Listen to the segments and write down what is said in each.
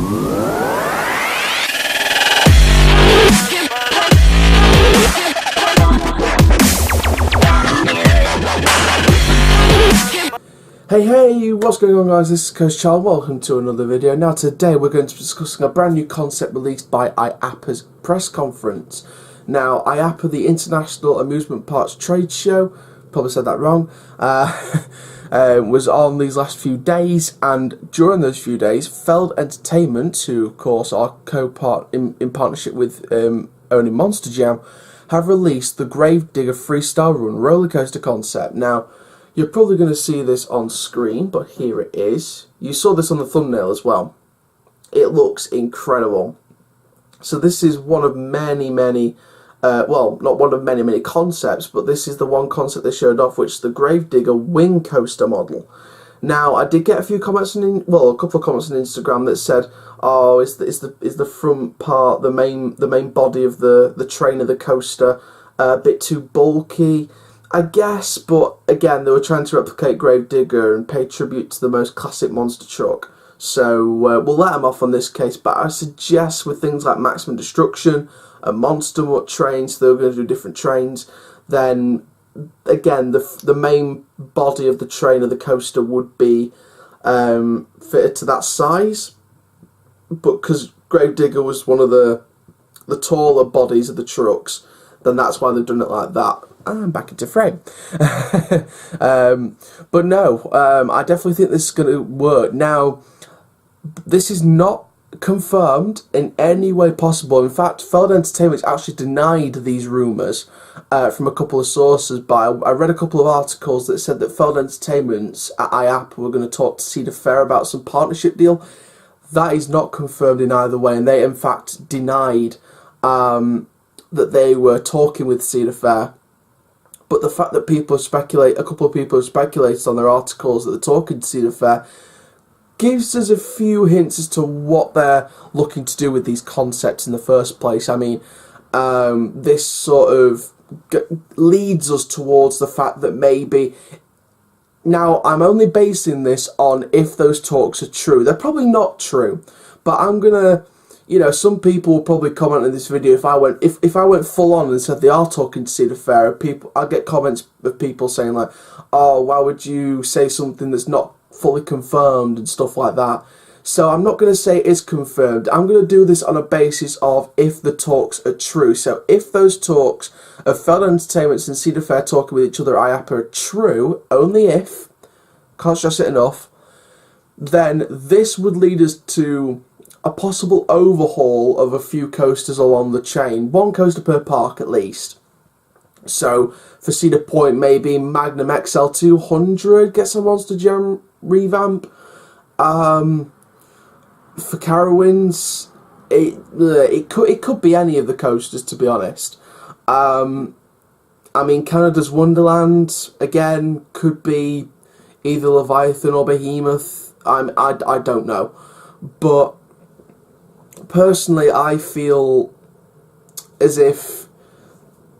Hey, what's going on, guys? This is Coach Charles. Welcome to another video. Now today we're going to be discussing a brand new concept released by IAAPA's press conference. Now IAAPA, the International Amusement Parks Trade Show, probably said that wrong, was on these last few days, and during those few days Feld Entertainment, who of course are in partnership with owning monsterjam, have released the Gravedigger Freestyle Run rollercoaster concept. Now you're probably going to see this on screen, but here it is. You saw this on the thumbnail as well. It looks incredible. So this is one of many, well, not one of many concepts, but this is the one concept they showed off, which is the Gravedigger wing coaster model. Now, I did get a few comments a couple of comments on Instagram that said, "Oh, is the front part, the main body of the train of the coaster, a bit too bulky?" I guess, but again, they were trying to replicate Gravedigger and pay tribute to the most classic monster truck. So we'll let them off on this case, but I suggest with things like Maximum Destruction and Monster trains, they're going to do different trains, then again, the main body of the train of the coaster would be fitted to that size. But because Gravedigger was one of the taller bodies of the trucks, then that's why they've done it like that. I'm back into frame. But no, I definitely think this is going to work. Now, this is not confirmed in any way possible. In fact, Feld Entertainment actually denied these rumours from a couple of sources, but I read a couple of articles that said that Feld Entertainment at IAAPA were going to talk to Cedar Fair about some partnership deal. That is not confirmed in either way, and they in fact denied that they were talking with Cedar Fair. But the fact that a couple of people have speculated on their articles that they're talking to Cedar Fair, gives us a few hints as to what they're looking to do with these concepts in the first place. I mean, this sort of leads us towards the fact that maybe... Now, I'm only basing this on if those talks are true. They're probably not true, but I'm going to... You know, some people will probably comment on this video if I went full on and said they are talking to Cedar Fair. I'll get comments of people saying like, "Oh, why would you say something that's not fully confirmed," and stuff like that. So I'm not going to say it's confirmed. I'm going to do this on a basis of if the talks are true. So if those talks of Feld Entertainment and Cedar Fair talking with each other at IAAPA are true, only if, can't stress it enough, then this would lead us to a possible overhaul of a few coasters along the chain. One coaster per park at least. So for Cedar Point, maybe Magnum XL 200 gets a monsterjam revamp. For Carowinds, it could be any of the coasters, to be honest. I mean, Canada's Wonderland again could be either Leviathan or Behemoth. I don't know, but personally, I feel as if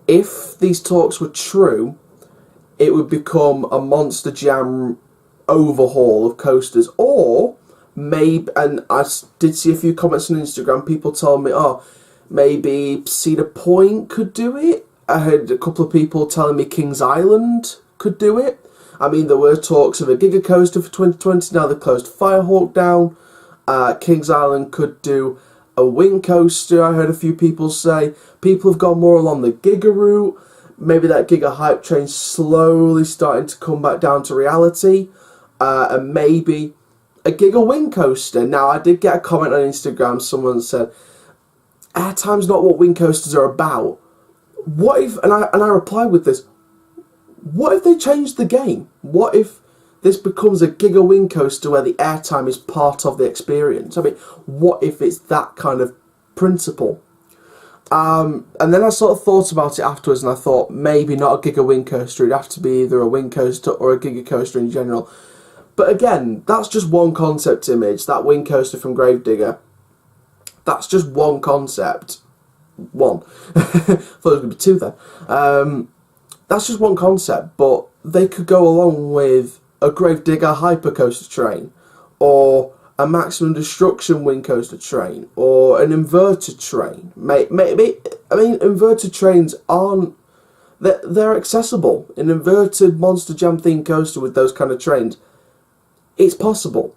these talks were true, it would become a monsterjam overhaul of coasters, or maybe, and I did see a few comments on Instagram, people told me, oh, maybe Cedar Point could do it. I heard a couple of people telling me Kings Island could do it. I mean, there were talks of a Giga Coaster for 2020, now they've closed Firehawk down. Kings Island could do a wing coaster, I heard a few people say. People have gone more along the Giga route. Maybe that Giga hype train slowly starting to come back down to reality. And maybe a Giga wing coaster. Now, I did get a comment on Instagram. Someone said, airtime's not what wing coasters are about. What if, and I replied with this, what if they changed the game? What if this becomes a Giga wing coaster where the airtime is part of the experience? I mean, what if it's that kind of principle? And then I sort of thought about it afterwards, and I thought maybe not a Giga wing coaster. It'd have to be either a wing coaster or a Giga coaster in general. But again, that's just one concept image. That wing coaster from Gravedigger. That's just one concept. One. Thought it was going to be two then. That's just one concept, but they could go along with a Gravedigger hypercoaster train, or a maximum destruction wing coaster train or an inverted train. Maybe, I mean, inverted trains aren't, they're accessible. An inverted monsterjam themed coaster with those kind of trains, it's possible.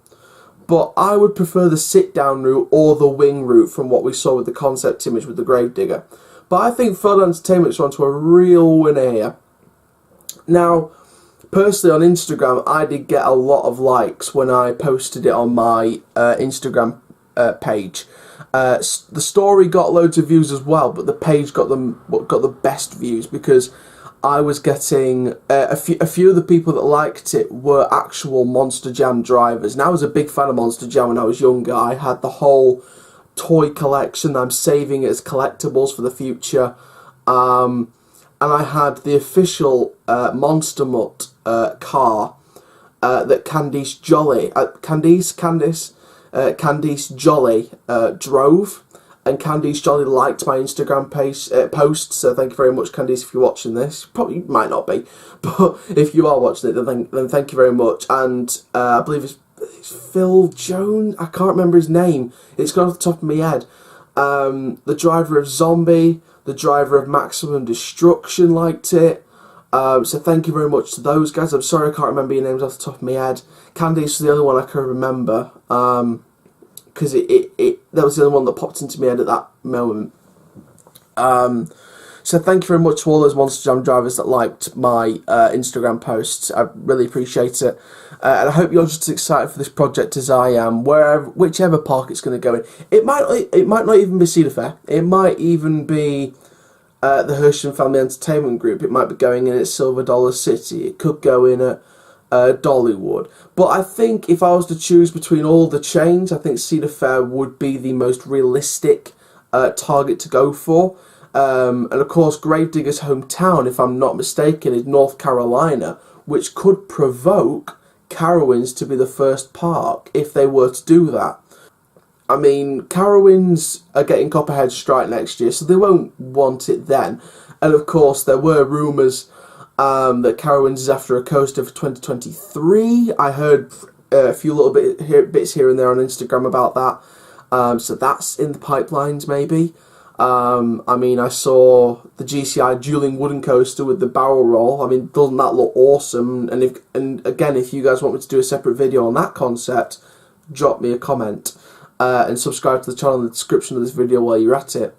But I would prefer the sit-down route or the wing route from what we saw with the concept image with the Gravedigger. But I think Feld Entertainment's onto a real winner here. Now, personally on Instagram, I did get a lot of likes when I posted it on my Instagram page. The story got loads of views as well, but the page got the best views because I was getting a few of the people that liked it were actual monsterjam drivers. And I was a big fan of monsterjam when I was younger. I had the whole toy collection. I'm saving it as collectibles for the future. And I had the official Monster Mutt car that Candice Jolly drove, and Candice Jolly liked my Instagram post, so thank you very much, Candice, if you're watching this. Probably might not be, but if you are watching it, then thank you very much. And I believe it's Phil Jones, I can't remember his name, it's gone off the top of my head. The driver of Zombie, the driver of Maximum Destruction liked it. So thank you very much to those guys. I'm sorry I can't remember your names off the top of my head. Candice was the other one I can remember, because that was the other one that popped into my head at that moment. So thank you very much to all those monsterjam drivers that liked my Instagram posts. I really appreciate it. And I hope you're just as excited for this project as I am, whichever park it's going to go in. It might not even be Cedar Fair. It might even be the Hershey Family Entertainment Group. It might be going in at Silver Dollar City. It could go in at Dollywood. But I think if I was to choose between all the chains, I think Cedar Fair would be the most realistic target to go for. And of course, Gravedigger's hometown, if I'm not mistaken, is North Carolina, which could provoke Carowinds to be the first park if they were to do that. I mean, Carowinds are getting Copperhead Strike next year, so they won't want it then. And of course, there were rumours that Carowinds is after a coaster for 2023. I heard a few little bits here and there on Instagram about that. So that's in the pipelines, maybe. I mean, I saw the GCI dueling wooden coaster with the barrel roll. I mean, doesn't that look awesome? And again, if you guys want me to do a separate video on that concept, drop me a comment. And subscribe to the channel in the description of this video while you're at it.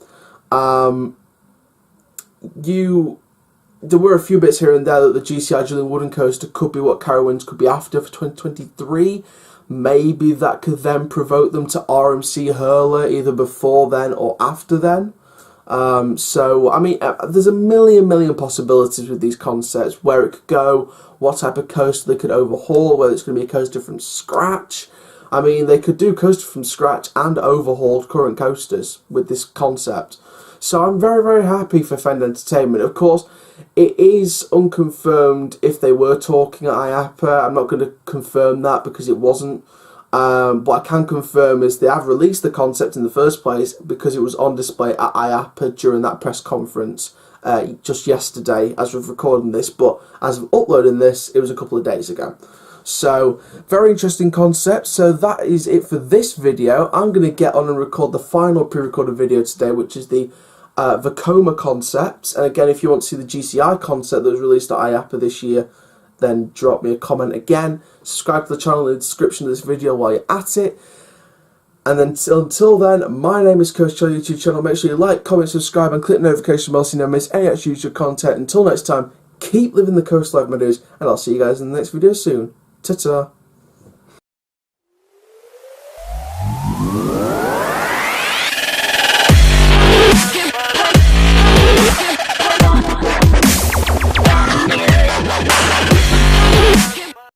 There were a few bits here and there that the GCI dueling wooden coaster could be what Carowinds could be after for 2023. Maybe that could then provoke them to RMC Hurler either before then or after then. So, I mean, there's a million possibilities with these concepts, where it could go, what type of coaster they could overhaul, whether it's going to be a coaster from scratch. I mean, they could do coaster from scratch and overhauled current coasters with this concept. So I'm very happy for Feld Entertainment. Of course, it is unconfirmed if they were talking at IAAPA. I'm not going to confirm that because it wasn't. But I can confirm is they have released the concept in the first place because it was on display at IAAPA during that press conference just yesterday as we're recording this. But as of uploading this, it was a couple of days ago. So, very interesting concept. So that is it for this video. I'm going to get on and record the final pre-recorded video today, which is the Vekoma concept. And again, if you want to see the GCI concept that was released at IAAPA this year, then drop me a comment again. Subscribe to the channel in the description of this video while you're at it. And then until then, my name is Coach Joe YouTube channel. Make sure you like, comment, subscribe, and click the notification bell so you never miss any extra YouTube content. Until next time, keep living the coast life, my dudes, and I'll see you guys in the next video soon. Ta-ta.